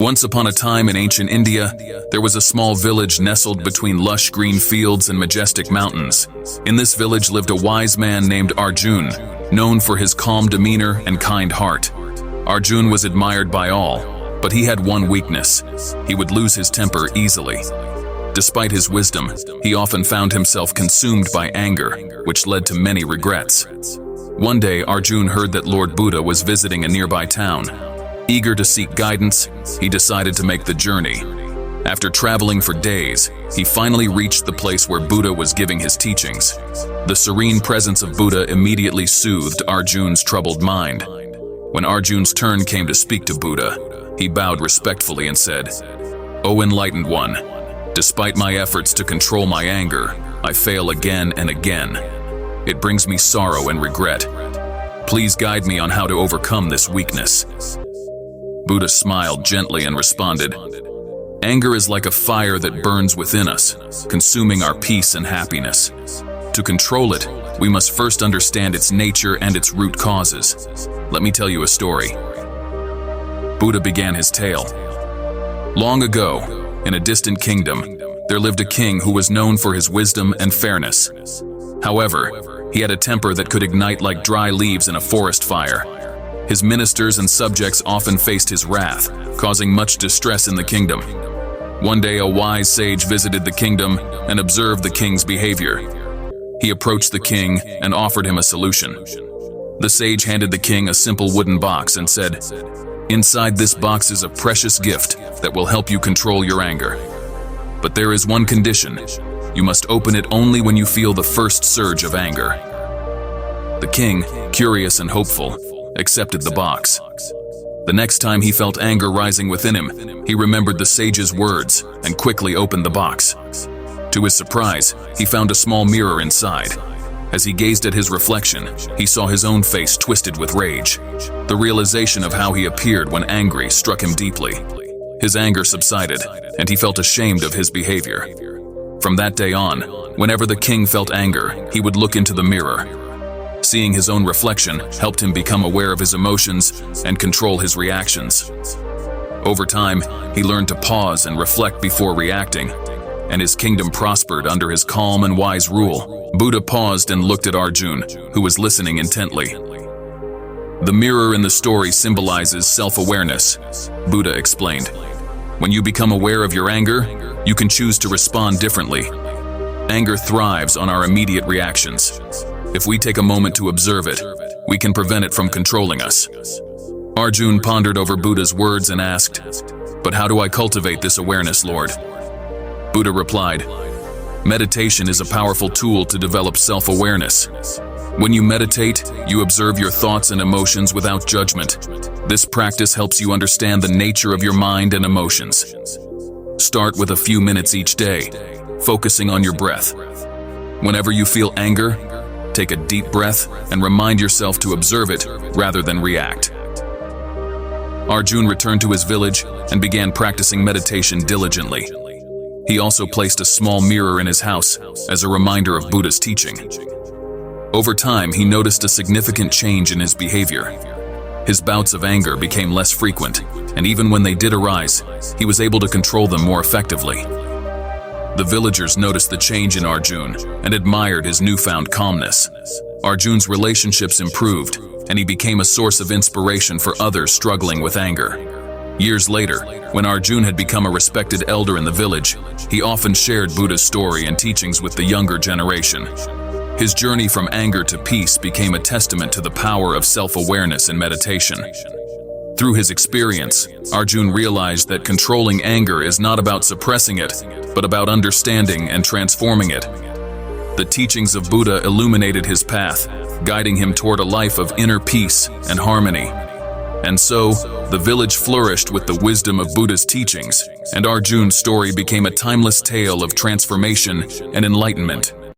Once upon a time in ancient India, there was a small village nestled between lush green fields and majestic mountains. In this village lived a wise man named Arjun, known for his calm demeanor and kind heart. Arjun was admired by all, but he had one weakness: he would lose his temper easily. Despite his wisdom, he often found himself consumed by anger, which led to many regrets. One day, Arjun heard that Lord Buddha was visiting a nearby town. Eager to seek guidance, he decided to make the journey. After traveling for days, he finally reached the place where Buddha was giving his teachings. The serene presence of Buddha immediately soothed Arjun's troubled mind. When Arjun's turn came to speak to Buddha, he bowed respectfully and said, "O enlightened one, despite my efforts to control my anger, I fail again and again. It brings me sorrow and regret. Please guide me on how to overcome this weakness." Buddha smiled gently and responded, "Anger is like a fire that burns within us, consuming our peace and happiness. To control it, we must first understand its nature and its root causes. Let me tell you a story." Buddha began his tale. Long ago, in a distant kingdom, there lived a king who was known for his wisdom and fairness. However, he had a temper that could ignite like dry leaves in a forest fire. His ministers and subjects often faced his wrath, causing much distress in the kingdom. One day, a wise sage visited the kingdom and observed the king's behavior. He approached the king and offered him a solution. The sage handed the king a simple wooden box and said, "Inside this box is a precious gift that will help you control your anger. But there is one condition. You must open it only when you feel the first surge of anger." The king, curious and hopeful, accepted the box. The next time he felt anger rising within him, he remembered the sage's words and quickly opened the box. To his surprise, he found a small mirror inside. As he gazed at his reflection, he saw his own face twisted with rage. The realization of how he appeared when angry struck him deeply. His anger subsided, and he felt ashamed of his behavior. From that day on, whenever the king felt anger, he would look into the mirror. Seeing his own reflection helped him become aware of his emotions and control his reactions. Over time, he learned to pause and reflect before reacting, and his kingdom prospered under his calm and wise rule. Buddha paused and looked at Arjun, who was listening intently. "The mirror in the story symbolizes self-awareness," Buddha explained. "When you become aware of your anger, you can choose to respond differently. Anger thrives on our immediate reactions. If we take a moment to observe it, we can prevent it from controlling us." Arjun pondered over Buddha's words and asked, "But how do I cultivate this awareness, Lord?" Buddha replied, "Meditation is a powerful tool to develop self-awareness. When you meditate, you observe your thoughts and emotions without judgment. This practice helps you understand the nature of your mind and emotions. Start with a few minutes each day, focusing on your breath. Whenever you feel anger, take a deep breath and remind yourself to observe it rather than react." Arjun returned to his village and began practicing meditation diligently. He also placed a small mirror in his house as a reminder of Buddha's teaching. Over time, he noticed a significant change in his behavior. His bouts of anger became less frequent, and even when they did arise, he was able to control them more effectively. The villagers noticed the change in Arjun and admired his newfound calmness. Arjun's relationships improved, and he became a source of inspiration for others struggling with anger. Years later, when Arjun had become a respected elder in the village, he often shared Buddha's story and teachings with the younger generation. His journey from anger to peace became a testament to the power of self-awareness and meditation. Through his experience, Arjun realized that controlling anger is not about suppressing it, but about understanding and transforming it. The teachings of Buddha illuminated his path, guiding him toward a life of inner peace and harmony. And so, the village flourished with the wisdom of Buddha's teachings, and Arjun's story became a timeless tale of transformation and enlightenment.